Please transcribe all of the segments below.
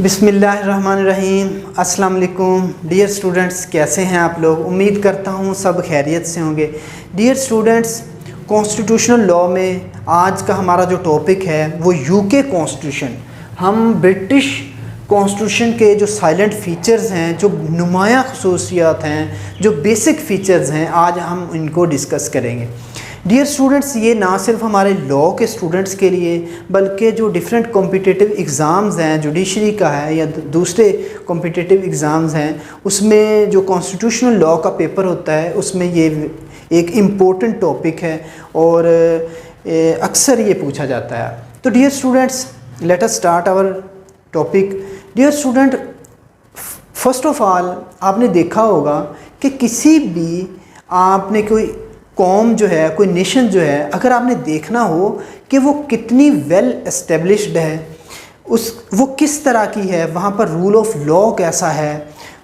बिस्मिल्लाहिर्रहमानिर्रहीम। अस्सलाम वालेकुम डियर स्टूडेंट्स, कैसे हैं आप लोग। उम्मीद करता हूँ सब खैरियत से होंगे। डियर स्टूडेंट्स, कॉन्स्टिट्यूशनल लॉ में आज का हमारा जो टॉपिक है वो यूके कॉन्स्टिट्यूशन। हम ब्रिटिश कॉन्स्टिट्यूशन के जो साइलेंट फ़ीचर्स हैं, जो नुमायाँ खसूसियात हैं, जो बेसिक फ़ीचर्स हैं, आज हम इनको डिस्कस करेंगे। डियर स्टूडेंट्स, ये ना सिर्फ हमारे लॉ के स्टूडेंट्स के लिए बल्कि जो डिफरेंट कॉम्पिटिटिव एग्ज़ाम्स हैं, जुडिशरी का है या दूसरे कॉम्पिटिटिव एग्ज़ाम्स हैं, उसमें जो कॉन्स्टिट्यूशनल लॉ का पेपर होता है उसमें ये एक इम्पोर्टेंट टॉपिक है और अक्सर ये पूछा जाता है। तो dear students, let us start our topic. Dear student, first of all आपने देखा होगा कि किसी भी आपने कोई कौम जो है, कोई नेशन जो है, अगर आपने देखना हो कि वो कितनी वेल एस्टेब्लिश्ड है, वो किस तरह की है, वहाँ पर रूल ऑफ लॉ कैसा है,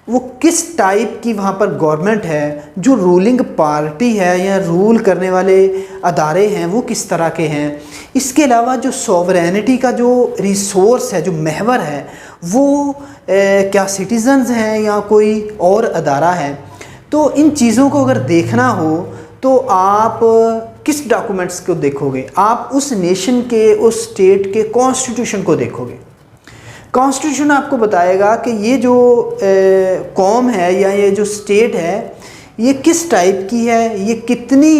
वो किस टाइप की वहाँ पर गवर्नमेंट है, जो रूलिंग पार्टी है या रूल करने वाले अदारे हैं वो किस तरह के हैं। इसके अलावा जो सॉवरेनिटी का जो रिसोर्स है, जो महवर है, वो क्या सिटीजन्स हैं या कोई और अदारा है। तो इन चीज़ों को अगर देखना हो तो आप किस डॉक्यूमेंट्स को देखोगे? आप उस नेशन के, उस स्टेट के कॉन्स्टिट्यूशन को देखोगे। कॉन्स्टिट्यूशन आपको बताएगा कि ये जो कौम है या ये जो स्टेट है ये किस टाइप की है, ये कितनी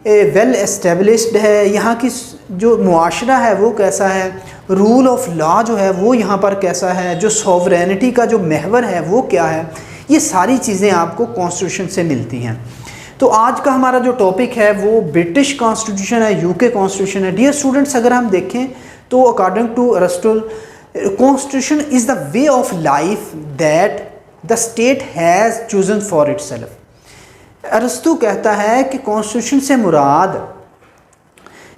वेल एस्टेब्लिश्ड है, यहाँ की जो मुआशरा है वो कैसा है, रूल ऑफ लॉ जो है वो यहाँ पर कैसा है, जो सॉवरेनिटी का जो महवर है वो क्या है। ये सारी चीज़ें आपको कॉन्स्टिट्यूशन से मिलती हैं। तो आज का हमारा जो टॉपिक है वो ब्रिटिश कॉन्स्टिट्यूशन है, यूके कॉन्स्टिट्यूशन है। डियर स्टूडेंट्स, अगर हम देखें तो according to Aristotle, constitution is the way of life that the state has chosen for itself. Aristo कहता है कि कॉन्स्टिट्यूशन से मुराद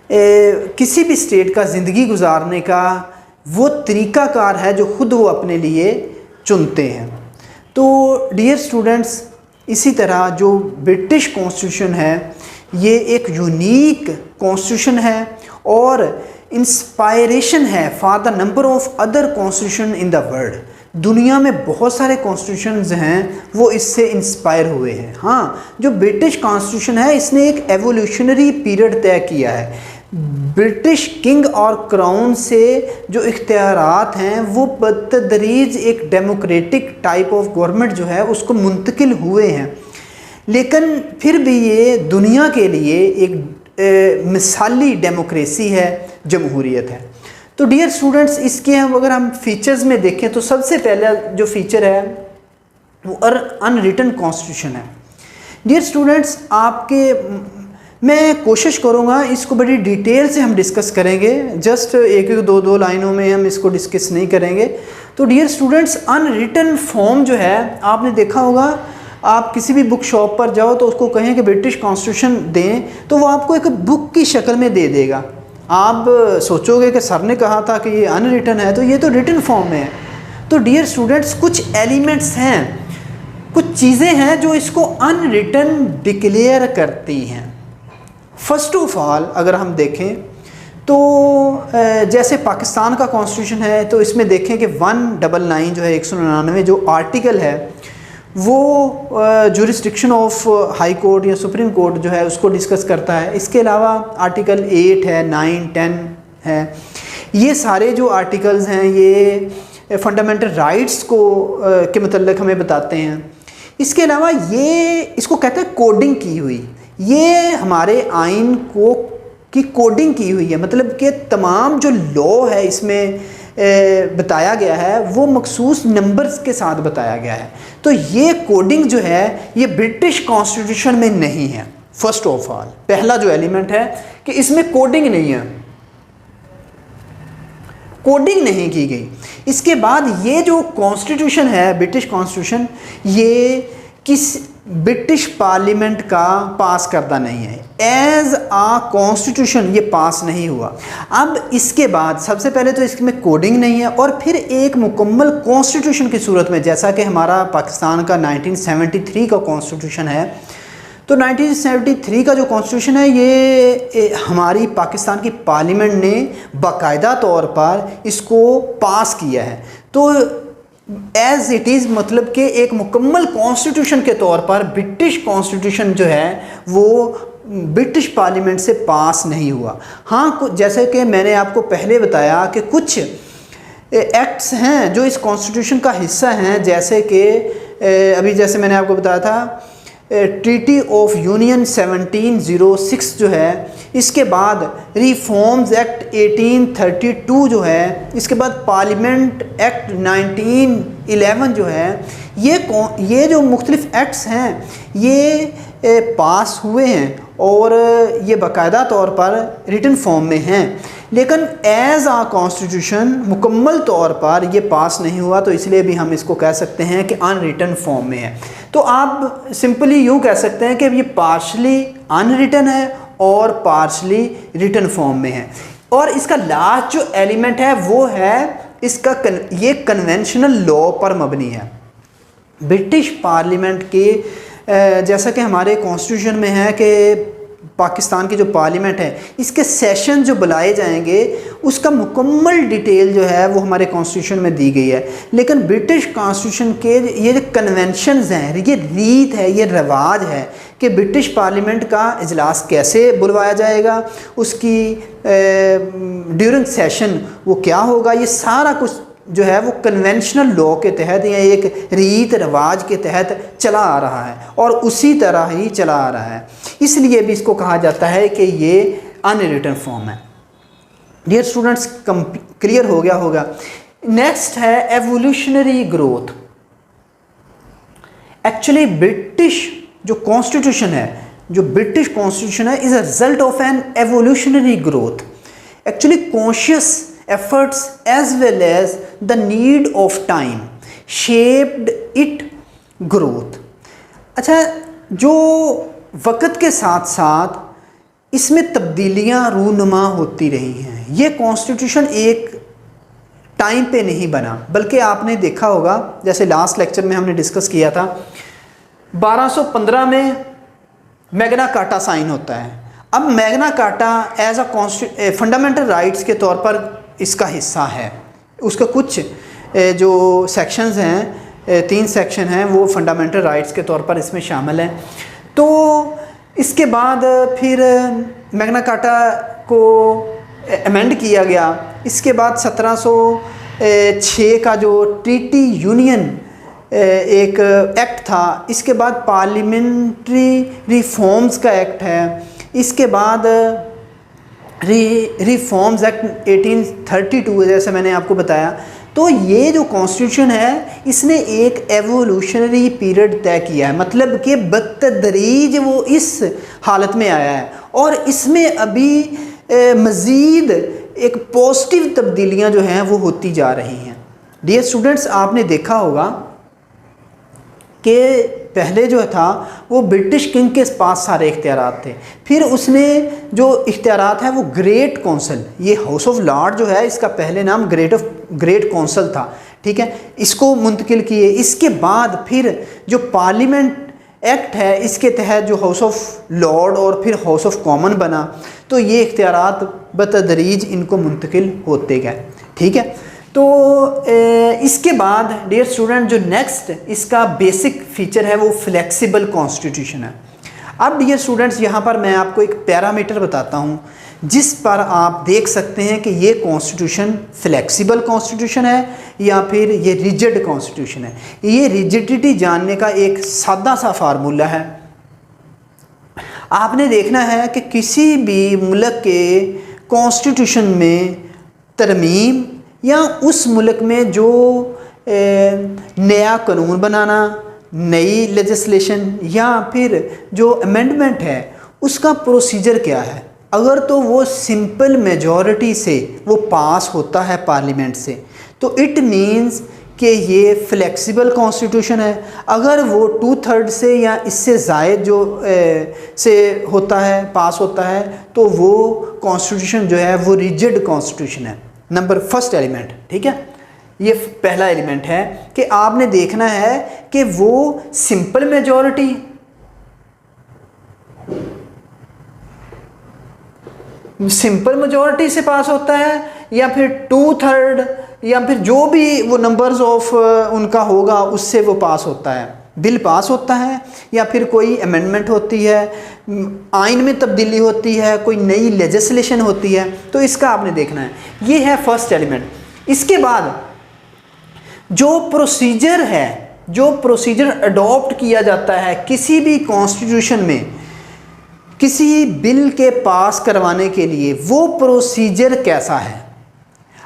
किसी भी स्टेट का ज़िंदगी गुजारने का वो तरीक़ाकार है जो ख़ुद वो अपने लिए चुनते हैं। तो डियर स्टूडेंट्स, इसी तरह जो ब्रिटिश कॉन्स्टिट्यूशन है ये एक यूनिक कॉन्स्टिट्यूशन है और इंस्पायरेशन है for the number of other constitution in the world. दुनिया में बहुत सारे कॉन्स्टिट्यूशंस हैं वो इससे इंस्पायर हुए हैं। हाँ, जो ब्रिटिश कॉन्स्टिट्यूशन है इसने एक एवोल्यूशनरी पीरियड तय किया है। ब्रिटिश किंग और क्राउन से जो इख्तियारात हैं वो बतदरीज एक डेमोक्रेटिक टाइप ऑफ गवर्नमेंट जो है उसको मुंतकिल हुए हैं, लेकिन फिर भी ये दुनिया के लिए एक मिसाली डेमोक्रेसी है, जमहूरियत है। तो डियर स्टूडेंट्स, इसके हम अगर हम फीचर्स में देखें तो सबसे पहला जो फीचर है वो अनरिटन कॉन्स्टिट्यूशन है। डियर स्टूडेंट्स, मैं कोशिश करूँगा इसको बड़ी डिटेल से हम डिस्कस करेंगे, जस्ट एक दो लाइनों में हम इसको डिस्कस नहीं करेंगे। तो डियर स्टूडेंट्स, अनरिटन फॉर्म जो है आपने देखा होगा, आप किसी भी बुक शॉप पर जाओ तो उसको कहें कि ब्रिटिश कॉन्स्टिट्यूशन दें तो वो आपको एक बुक की शक्ल में दे देगा। आप सोचोगे कि सर ने कहा था कि ये अनरिटन है, तो ये तो रिटन फॉर्म में है। तो डियर स्टूडेंट्स, कुछ एलिमेंट्स हैं, कुछ चीज़ें हैं जो इसको अनरिटन डिक्लेयर करती हैं। फर्स्ट ऑफ ऑल अगर हम देखें तो जैसे पाकिस्तान का कॉन्स्टिट्यूशन है तो इसमें देखें कि 199 जो है 199 जो आर्टिकल है वो जुरिस्डिक्शन ऑफ हाई कोर्ट या सुप्रीम कोर्ट जो है उसको डिस्कस करता है। इसके अलावा आर्टिकल 8 है, 9, 10 है। ये सारे जो आर्टिकल्स हैं ये फंडामेंटल राइट्स को के मतलब हमें बताते हैं। इसके अलावा ये इसको कहते हैं कोडिंग की हुई, ये हमारे आइन को की कोडिंग की हुई है, मतलब कि तमाम जो लॉ है इसमें बताया गया है वो मखसूस नंबर्स के साथ बताया गया है। तो ये कोडिंग जो है ये ब्रिटिश कॉन्स्टिट्यूशन में नहीं है। फर्स्ट ऑफ ऑल पहला जो एलिमेंट है कि इसमें कोडिंग नहीं है, कोडिंग नहीं की गई। इसके बाद ये जो कॉन्स्टिट्यूशन है ब्रिटिश कॉन्स्टिट्यूशन, ये किस ब्रिटिश पार्लियामेंट का पास करदा नहीं है, एज आ कॉन्स्टिट्यूशन ये पास नहीं हुआ। अब इसके बाद सबसे पहले तो इसमें कोडिंग नहीं है और फिर एक मुकम्मल कॉन्स्टिट्यूशन की सूरत में, जैसा कि हमारा पाकिस्तान का 1973 का कॉन्स्टिट्यूशन है, तो 1973 का जो कॉन्स्टिट्यूशन है ये हमारी पाकिस्तान की पार्लियामेंट ने बाकायदा तौर पर इसको पास किया है। तो एज इट इज़, मतलब कि एक मुकम्मल कॉन्स्टिट्यूशन के तौर पर ब्रिटिश कॉन्स्टिट्यूशन जो है वो ब्रिटिश पार्लियामेंट से पास नहीं हुआ। हाँ, जैसे कि मैंने आपको पहले बताया कि कुछ एक्ट्स हैं जो इस कॉन्स्टिट्यूशन का हिस्सा हैं, जैसे कि अभी जैसे मैंने आपको बताया था ट्रीटी ऑफ यूनियन 1706 जो है, इसके बाद रिफॉर्म्स एक्ट 1832 जो है, इसके बाद पार्लियामेंट एक्ट 1911 जो है, ये जो मुख्तलिफ एक्ट्स हैं ये पास हुए हैं और ये बाकायदा तौर पर रिटन फॉर्म में हैं, लेकिन एज आ कॉन्स्टिट्यूशन मुकम्मल तौर पर ये पास नहीं हुआ, तो इसलिए भी हम इसको कह सकते हैं कि अनरिटन फॉर्म में है। तो आप सिंपली यूँ कह सकते हैं कि ये पार्शली अनरिटन है और पार्शली रिटन फॉर्म में है। और इसका लास्ट जो एलिमेंट है वो है इसका ये कन्वेंशनल लॉ पर मबनी है। ब्रिटिश पार्लियामेंट के जैसा कि हमारे कॉन्स्टिट्यूशन में है कि पाकिस्तान की जो पार्लियामेंट है इसके सेशन जो बुलाए जाएंगे उसका मुकम्मल डिटेल जो है वो हमारे कॉन्स्टिट्यूशन में दी गई है, लेकिन ब्रिटिश कॉन्स्टिट्यूशन के ये जो कन्वेंशंस हैं, ये रीत है, ये रिवाज है कि ब्रिटिश पार्लियामेंट का इजलास कैसे बुलवाया जाएगा, उसकी ड्यूरिंग सेशन वो क्या होगा, ये सारा कुछ जो है वो कन्वेंशनल लॉ के तहत या एक रीत रिवाज के तहत चला आ रहा है और उसी तरह ही चला आ रहा है। इसलिए भी इसको कहा जाता है कि ये अनरिटन फॉर्म है। डियर स्टूडेंट्स, क्लियर हो गया होगा। नेक्स्ट है एवोल्यूशनरी ग्रोथ। एक्चुअली ब्रिटिश जो कॉन्स्टिट्यूशन है, जो ब्रिटिश कॉन्स्टिट्यूशन है, is a result of an evolutionary growth. Actually conscious efforts as well as the need of time shaped it growth। अच्छा, जो वक़्त के साथ साथ इसमें तब्दीलियाँ रूनुमा होती रही हैं। ये कॉन्स्टिट्यूशन एक टाइम पे नहीं बना, बल्कि आपने देखा होगा जैसे लास्ट लेक्चर में हमने डिस्कस किया था 1215 में मैग्ना कार्टा साइन होता है। अब Magna Carta as a fundamental rights के तौर पर इसका हिस्सा है। उसका कुछ जो सेक्शंस हैं, 3 सेक्शन हैं, वो फंडामेंटल राइट्स के तौर पर इसमें शामिल हैं। तो इसके बाद फिर मैग्ना कार्टा को अमेंड किया गया। इसके बाद 1706 का जो ट्रीटी यूनियन एक एक्ट था, इसके बाद पार्लियामेंट्री रिफॉर्म्स का एक्ट है, इसके बाद रिफॉर्म्स एक्ट 1832 जैसे मैंने आपको बताया। तो ये जो कॉन्स्टिट्यूशन है इसने एक एवोल्यूशनरी पीरियड तय किया है, मतलब कि बतदरीज वो इस हालत में आया है और इसमें अभी मज़ीद एक पॉजिटिव तब्दीलियां जो हैं वो होती जा रही हैं। डियर स्टूडेंट्स, आपने देखा होगा कि पहले जो था वो ब्रिटिश किंग के पास सारे इख्तियारात थे, फिर उसने जो इख्तियारात हैं वो ग्रेट कौंसल, ये हाउस ऑफ लॉर्ड जो है इसका पहले नाम ग्रेट कौंसल था, ठीक है, इसको मुंतकिल किए। इसके बाद फिर जो पार्लियामेंट एक्ट है इसके तहत जो हाउस ऑफ लॉर्ड और फिर हाउस ऑफ कॉमन बना, तो ये इख्तियारात बतदरीज इनको मुंतकिल होते गए, ठीक है। तो इसके बाद डियर स्टूडेंट जो नेक्स्ट इसका बेसिक फीचर है वो फ्लेक्सिबल कॉन्स्टिट्यूशन है। अब डियर स्टूडेंट्स यहाँ पर मैं आपको एक पैरामीटर बताता हूँ जिस पर आप देख सकते हैं कि ये कॉन्स्टिट्यूशन फ्लेक्सिबल कॉन्स्टिट्यूशन है या फिर ये रिजिड कॉन्स्टिट्यूशन है। ये रिजिडिटी जानने का एक सादा सा फार्मूला है। आपने देखना है कि किसी भी मुल्क के कॉन्स्टिट्यूशन में तरमीम या उस मुल्क में जो नया कानून बनाना, नई लेजिस्लेशन या फिर जो अमेंडमेंट है उसका प्रोसीजर क्या है। अगर तो वो सिंपल मेजॉरिटी से वो पास होता है पार्लियामेंट से, तो इट मीन्स कि ये फ्लेक्सिबल कॉन्स्टिट्यूशन है। अगर वो 2/3 से या इससे ज़ायद जो से होता है, पास होता है, तो वो कॉन्स्टिट्यूशन जो है वो रिजिड कॉन्स्टिट्यूशन है। नंबर फर्स्ट एलिमेंट, ठीक है, ये पहला एलिमेंट है कि आपने देखना है कि वो सिंपल मेजॉरिटी से पास होता है या फिर 2/3 या फिर जो भी वो नंबर्स ऑफ उनका होगा उससे वो पास होता है, बिल पास होता है, या फिर कोई अमेंडमेंट होती है, आइन में तब्दीली होती है, कोई नई लेजिस्लेशन होती है, तो इसका आपने देखना है। ये है फर्स्ट एलिमेंट। इसके बाद जो प्रोसीजर है, जो प्रोसीजर अडॉप्ट किया जाता है किसी भी कॉन्स्टिट्यूशन में किसी बिल के पास करवाने के लिए, वो प्रोसीजर कैसा है।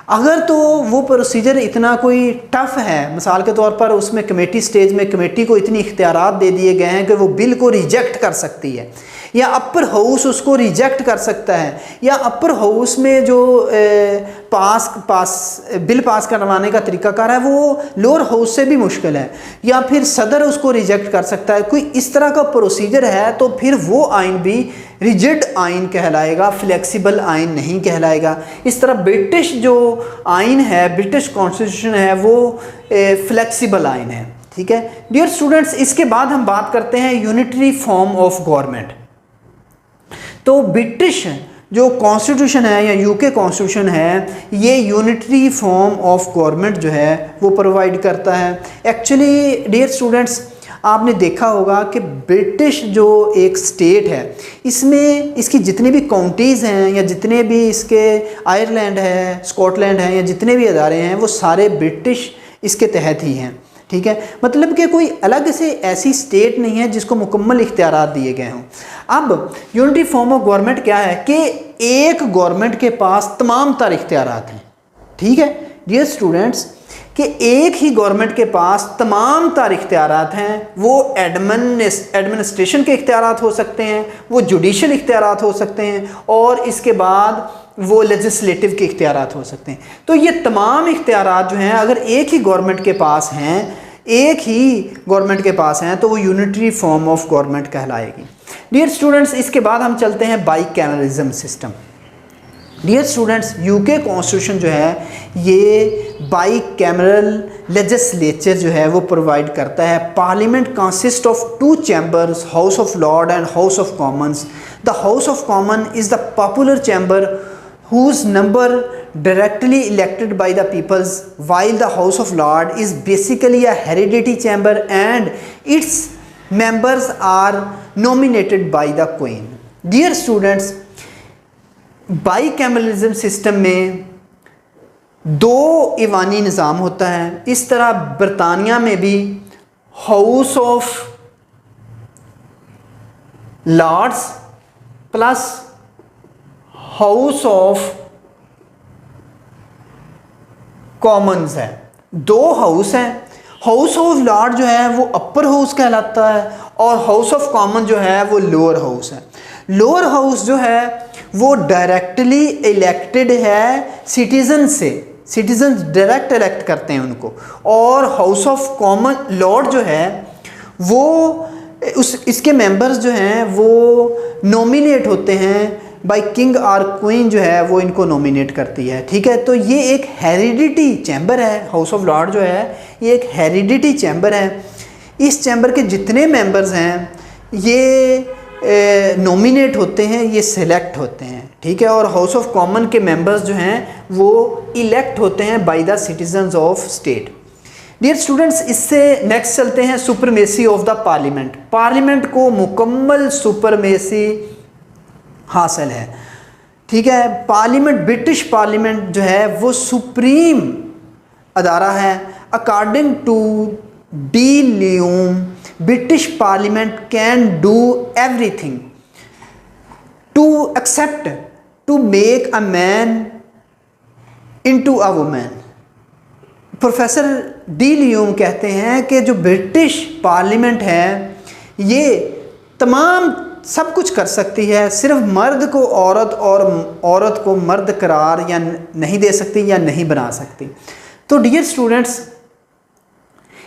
अगर तो वो प्रोसीजर इतना कोई टफ है, मिसाल के तौर पर उसमें कमेटी स्टेज में कमेटी को इतनी इख्तियारात दे दिए गए हैं कि वो बिल को रिजेक्ट कर सकती है, या अपर हाउस उसको रिजेक्ट कर सकता है, या अपर हाउस में जो बिल पास करवाने का तरीकाकार है वो लोअर हाउस से भी मुश्किल है, या फिर सदर उसको रिजेक्ट कर सकता है, कोई इस तरह का प्रोसीजर है, तो फिर वो आइन भी रिजिड आइन कहलाएगा, फ्लेक्सिबल आइन नहीं कहलाएगा। इस तरह ब्रिटिश जो आइन है, ब्रिटिश कॉन्स्टिट्यूशन है, वो फ्लेक्सिबल आइन है। ठीक है डियर स्टूडेंट्स, इसके बाद हम बात करते हैं यूनिटरी फॉर्म ऑफ गवर्नमेंट। तो ब्रिटिश जो कॉन्स्टिट्यूशन है या यूके कॉन्स्टिट्यूशन है, ये यूनिटरी फॉर्म ऑफ गवर्नमेंट जो है वो प्रोवाइड करता है। एक्चुअली डियर स्टूडेंट्स, आपने देखा होगा कि ब्रिटिश जो एक स्टेट है, इसमें इसकी जितने भी काउंटीज़ हैं या जितने भी इसके आयरलैंड है, स्कॉटलैंड है, या जितने भी अदारे हैं वो सारे ब्रिटिश इसके तहत ही हैं। ठीक है, मतलब कि कोई अलग से ऐसी स्टेट नहीं है जिसको मुकम्मल इख्तियारात दिए गए हों। अब यूनिटरी फॉर्म ऑफ गवर्नमेंट क्या है कि एक गवर्नमेंट के पास तमाम तर इख्तियारात हैं। ठीक है डियर स्टूडेंट्स, कि एक ही गवर्नमेंट के पास तमाम तर इख्तियारात हैं। वो एडमिनिस्ट्रेशन के इख्तियारात हो सकते हैं, वो जुडिशल इख्तियारात हो सकते हैं, और इसके बाद वो लेजिस्लेटिव के इख्तियारात हो सकते हैं। तो ये तमाम इख्तियारात जो हैं अगर एक ही गवर्नमेंट के पास हैं, एक ही गवर्नमेंट के पास हैं, तो वो यूनिटरी फॉर्म ऑफ गवर्नमेंट कहलाएगी। डियर स्टूडेंट्स, इसके बाद हम चलते हैं bicameralism system. Dear students, UK constitution जो है ये बाइकैमरल लेजिस्लेचर जो है वो प्रोवाइड करता है। Parliament consist of 2 chambers, house of Lord and house of Commons. The house of common is the popular chamber whose number directly elected by the peoples, while the House of Lord is basically a hereditary chamber and its members are nominated by the Queen. Dear students, bicameralism system में 2 ईवानी निज़ाम होता है। इस तरह बरतानिया में भी House of Lords plus House of Commons है, 2 house हैं। हाउस ऑफ लॉर्ड जो है वो अपर हाउस कहलाता है, और हाउस ऑफ कॉमन जो है वो लोअर हाउस है। लोअर हाउस जो है वो डायरेक्टली इलेक्टेड है सिटीजन से, सिटीजन डायरेक्ट इलेक्ट करते हैं उनको, और हाउस ऑफ कॉमन लॉर्ड जो है वो इसके मेंबर्स जो हैं वो नॉमिनेट होते हैं बाय किंग और क्वीन जो है वो इनको नॉमिनेट करती है। ठीक है, तो ये एक हेरिडिटी चैम्बर है। हाउस ऑफ लॉर्ड जो है ये एक हेरिडिटी चैम्बर है। इस चैम्बर के जितने मेंबर्स हैं ये नॉमिनेट होते हैं, ये सिलेक्ट होते हैं। ठीक है, और हाउस ऑफ कॉमन के मेंबर्स जो हैं वो इलेक्ट होते हैं by the citizens of state. Dear students, इससे नेक्स्ट चलते हैं supremacy of the parliament. Parliament को मुकम्मल सुपरमेसी हासिल है। ठीक है, पार्लियामेंट, ब्रिटिश पार्लियामेंट जो है वो सुप्रीम अदारा है। According to de Lolme, British parliament can do everything to except to make a man into a woman. Professor de Lolme कहते हैं कि जो ब्रिटिश पार्लियामेंट है ये तमाम सब कुछ कर सकती है, सिर्फ मर्द को औरत और औरत को मर्द करार या नहीं दे सकती या नहीं बना सकती। तो डियर स्टूडेंट्स,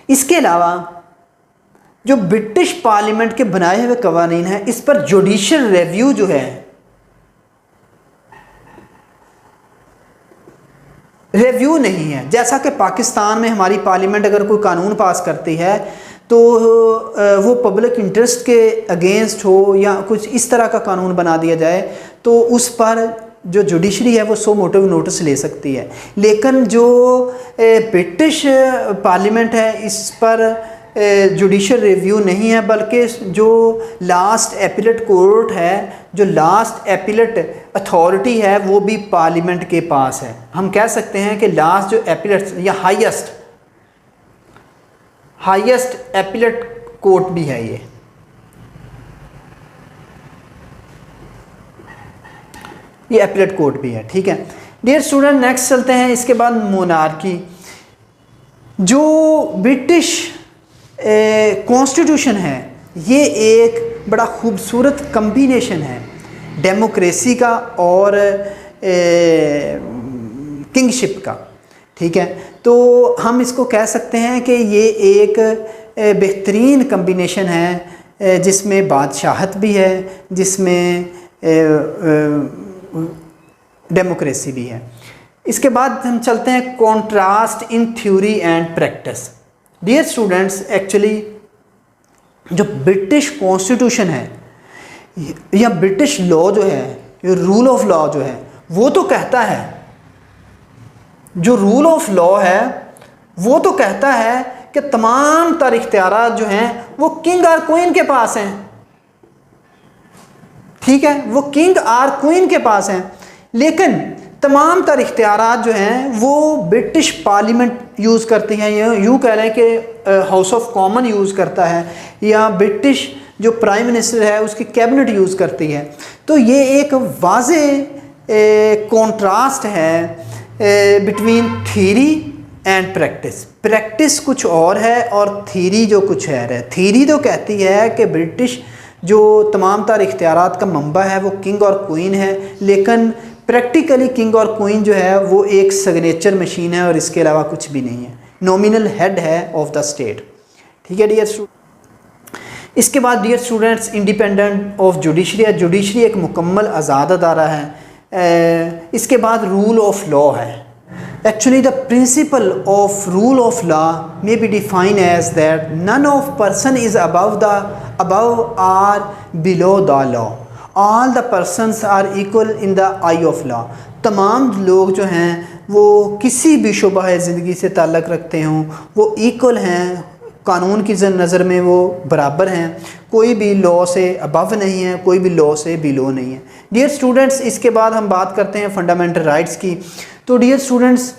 इसके अलावा जो ब्रिटिश पार्लियामेंट के बनाए हुए कवानीन हैं इस पर जुडिशियल रिव्यू जो है, रिव्यू नहीं है। जैसा कि पाकिस्तान में हमारी पार्लियामेंट अगर कोई कानून पास करती है तो वो पब्लिक इंटरेस्ट के अगेंस्ट हो या कुछ इस तरह का कानून बना दिया जाए तो उस पर जो जुडिशरी है वो सो मोटिव नोटिस ले सकती है, लेकिन जो ब्रिटिश पार्लियामेंट है इस पर जुडिशल रिव्यू नहीं है, बल्कि जो लास्ट एपिलेट कोर्ट है, जो लास्ट एपिलेट अथॉरिटी है, वो भी पार्लियामेंट के पास है। हम कह सकते हैं कि लास्ट जो एपिलेट या हाईएस्ट एपिलेट कोर्ट भी है ये एपिलेट कोर्ट भी है। ठीक है डियर स्टूडेंट, नेक्स्ट चलते हैं। इसके बाद मोनार्की। जो ब्रिटिश कॉन्स्टिट्यूशन है ये एक बड़ा खूबसूरत कम्बिनेशन है डेमोक्रेसी का और किंगशिप का। ठीक है, तो हम इसको कह सकते हैं कि ये एक बेहतरीन कम्बिनेशन है जिसमें बादशाहत भी है, जिसमें डेमोक्रेसी भी है। इसके बाद हम चलते हैं contrast in theory and practice. Dear students, actually जो ब्रिटिश कॉन्स्टिट्यूशन है या ब्रिटिश लॉ जो है, ये रूल ऑफ लॉ जो है, वो तो कहता है, जो रूल ऑफ लॉ है वो तो कहता है कि तमाम तर इख्तियारात जो हैं वो किंग और क्वीन के पास हैं। ठीक है, वो किंग और क्वीन के पास हैं, लेकिन तमाम तर इख्तियारात जो हैं वो ब्रिटिश पार्लियामेंट यूज़ करती हैं, या यूँ कह लें कि हाउस ऑफ कॉमन यूज़ करता है, या ब्रिटिश जो प्राइम मिनिस्टर है उसकी कैबिनेट यूज़ करती है। तो ये एक वाज़े कॉन्ट्रास्ट है between theory and practice. Practice कुछ और है और थ्योरी जो कुछ है। थ्योरी तो कहती है कि ब्रिटिश जो तमाम तर इख्तियारात का मंबा है वो किंग और क्वीन है, लेकिन प्रैक्टिकली किंग और क्वीन जो है वो एक सिग्नेचर मशीन है और इसके अलावा कुछ भी नहीं है, नॉमिनल हेड है ऑफ द स्टेट। ठीक है डियर स्टूडेंट। इसके बाद dear students, independent of judiciary. Judiciary एक मुकम्मल आज़ाद अदारा है। इसके बाद रूल ऑफ लॉ है। Actually the principle of rule of law may be define as that none of person is above or below the law, all the persons are equal in the eye of law। तमाम लोग जो हैं वो किसी भी शुबह ज़िंदगी से ताल्लुक़ रखते हों वो इक्वल हैं, कानून की नज़र में वो बराबर हैं, कोई भी लॉ से अबव नहीं है, कोई भी लॉ से बिलो नहीं है। डियर स्टूडेंट्स, इसके बाद हम बात करते हैं फंडामेंटल राइट्स की। तो डियर स्टूडेंट्स,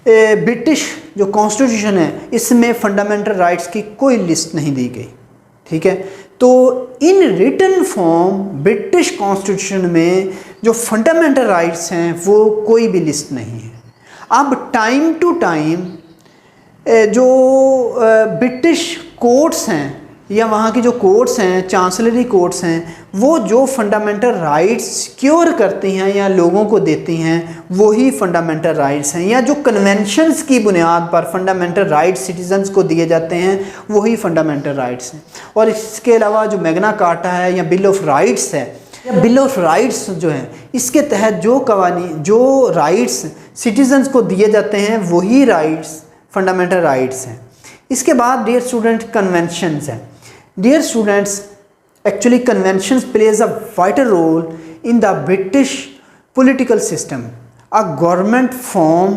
ब्रिटिश जो कॉन्स्टिट्यूशन है इसमें फंडामेंटल राइट्स की कोई लिस्ट नहीं दी गई। ठीक है, तो in written form British constitution में जो फंडामेंटल राइट्स हैं वो कोई भी लिस्ट नहीं है। अब टाइम टू टाइम जो ब्रिटिश कोर्ट्स हैं या वहाँ की जो कोर्ट्स हैं, चांसलरी कोर्ट्स हैं, वो जो फंडामेंटल राइट्स सिक्योर करती हैं या लोगों को देती हैं वही फंडामेंटल राइट्स हैं, या जो कन्वेंशंस की बुनियाद पर फंडामेंटल राइट्स सिटीजन्स को दिए जाते हैं वही फंडामेंटल राइट्स हैं। और इसके अलावा जो मैग्ना कार्टा है या बिल ऑफ राइट्स है, या बिल ऑफ राइट्स जो है, इसके तहत जो कवानीन, जो राइट्स सिटीजन्स को दिए जाते हैं वही राइट्स फंडामेंटल राइट्स हैं। इसके बाद डियर स्टूडेंट कन्वेंशंस हैं। Dear students, actually conventions plays a vital role in the British political system. A government form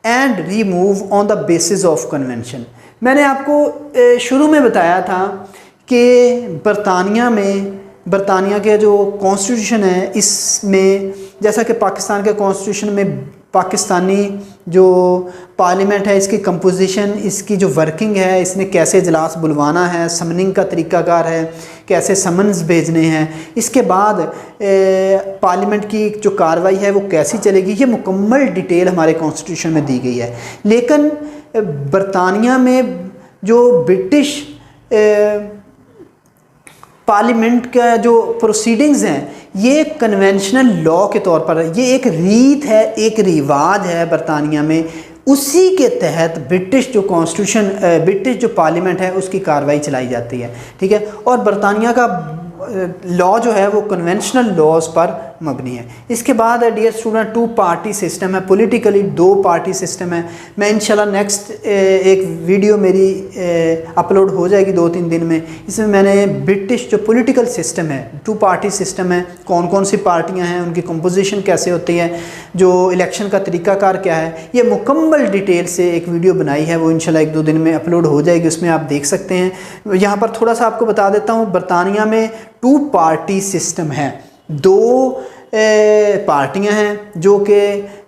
and remove on the basis of convention. मैंने आपको शुरू में बताया था कि बरतानिया के जो कॉन्स्टिट्यूशन है इसमें, जैसा कि पाकिस्तान के कॉन्स्टिट्यूशन में पाकिस्तानी जो पार्लियामेंट है इसकी कंपोजिशन, इसकी जो वर्किंग है, इसने कैसे इजलास बुलवाना है, समनिंग का तरीक़ाकार है, कैसे समन्स भेजने हैं, इसके बाद पार्लियामेंट की जो कार्रवाई है वो कैसी चलेगी, ये मुकम्मल डिटेल हमारे कॉन्स्टिट्यूशन में दी गई है। लेकिन बरतानिया में जो ब्रिटिश पार्लियामेंट का जो प्रोसीडिंग्स हैं ये कन्वेंशनल लॉ के तौर पर, ये एक रीत है, एक रिवाज है बरतानिया में, उसी के तहत ब्रिटिश जो कॉन्स्टिट्यूशन, ब्रिटिश जो पार्लियामेंट है उसकी कार्रवाई चलाई जाती है। ठीक है, और बरतानिया का लॉ जो है वो कन्वेंशनल लॉज पर मबनी है। इसके बाद है डियर स्टूडेंट 2 पार्टी सिस्टम है, पॉलिटिकली 2 पार्टी सिस्टम है। मैं इंशाल्लाह नेक्स्ट एक वीडियो मेरी अपलोड हो जाएगी 2-3 दिन में। इसमें मैंने ब्रिटिश जो पॉलिटिकल सिस्टम है, 2 पार्टी सिस्टम है, कौन कौन सी पार्टियां हैं, उनकी कंपोजिशन कैसे होती है, जो इलेक्शन का तरीक़ाकार क्या है, ये मुकम्मल डिटेल से एक वीडियो बनाई है, वो इंशाल्लाह 1-2 दिन में अपलोड हो जाएगी, उसमें आप देख सकते हैं। यहाँ पर थोड़ा सा आपको बता देता हूँ, बरतानिया में 2 पार्टी सिस्टम है, 2 पार्टियां हैं जो कि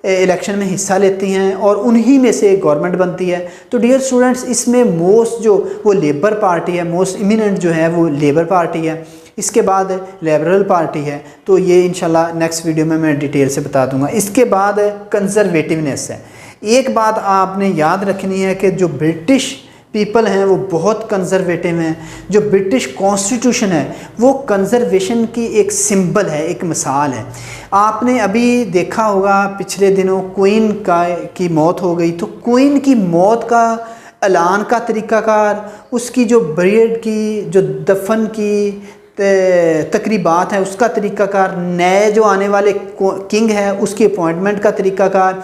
इलेक्शन में हिस्सा लेती हैं और उन्हीं में से एक गवर्नमेंट बनती है। तो डियर स्टूडेंट्स, इसमें मोस्ट जो वो लेबर पार्टी है, मोस्ट इमिनेंट जो है वो लेबर पार्टी है। इसके बाद लिबरल पार्टी है। तो ये इंशाल्लाह नेक्स्ट वीडियो में मैं डिटेल से बता दूंगा। इसके बाद कंजर्वेटिवनेस है। एक बात आपने याद रखनी है कि जो ब्रिटिश पीपल हैं वो बहुत कंजर्वेटिव हैं। जो ब्रिटिश कॉन्स्टिट्यूशन है वो कंजर्वेशन की एक सिंबल है, एक मिसाल है। आपने अभी देखा होगा पिछले दिनों क्वीन की मौत हो गई, तो क्वीन की मौत का ऐलान का तरीक़ाकार, उसकी जो बरियड की, जो दफन की तकरीबात है उसका तरीक़ाकार, नए जो आने वाले किंग है उसकी अपॉइंटमेंट का तरीक़ाकार,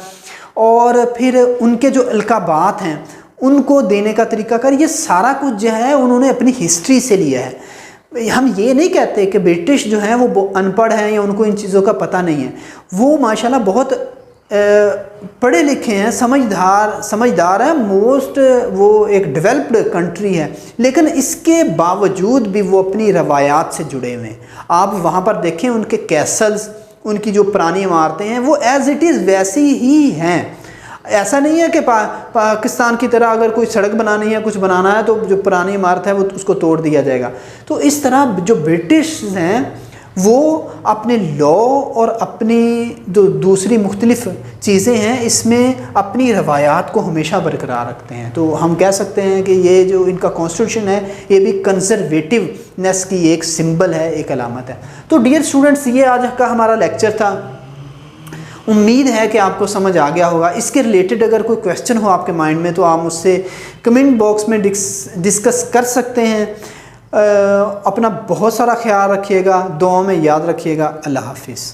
और फिर उनके जो अलकाबात हैं उनको देने का तरीक़ाकार, ये सारा कुछ जो है उन्होंने अपनी हिस्ट्री से लिया है। हम ये नहीं कहते कि ब्रिटिश जो हैं वो अनपढ़ हैं या उनको इन चीज़ों का पता नहीं है। वो माशाल्लाह बहुत पढ़े लिखे हैं, समझदार हैं, मोस्ट वो एक डेवलप्ड कंट्री है, लेकिन इसके बावजूद भी वो अपनी रवायात से जुड़े हुए हैं। आप वहाँ पर देखें उनके कैसल्स, उनकी जो पुरानी इमारतें हैं वो एज़ इट इज़ वैसी ही हैं। ऐसा नहीं है कि पाकिस्तान की तरह अगर कोई सड़क बनानी है, कुछ बनाना है, तो जो पुरानी इमारत है वो उसको तोड़ दिया जाएगा। तो इस तरह जो ब्रिटिश हैं वो अपने लॉ और अपनी जो दूसरी मुख्तलिफ़ चीज़ें हैं इसमें अपनी रवायात को हमेशा बरकरार रखते हैं। तो हम कह सकते हैं कि ये जो इनका कॉन्स्टिट्यूशन है ये भी कंजर्वेटिवनेस की एक सिंबल है, एक अलामत है। तो डियर स्टूडेंट्स, ये आज का हमारा लेक्चर था। उम्मीद है कि आपको समझ आ गया होगा। इसके रिलेटेड अगर कोई क्वेश्चन हो आपके माइंड में तो आप मुझसे कमेंट बॉक्स में डिस्कस कर सकते हैं। अपना बहुत सारा ख्याल रखिएगा, दुआ में याद रखिएगा। अल्लाह हाफिज़।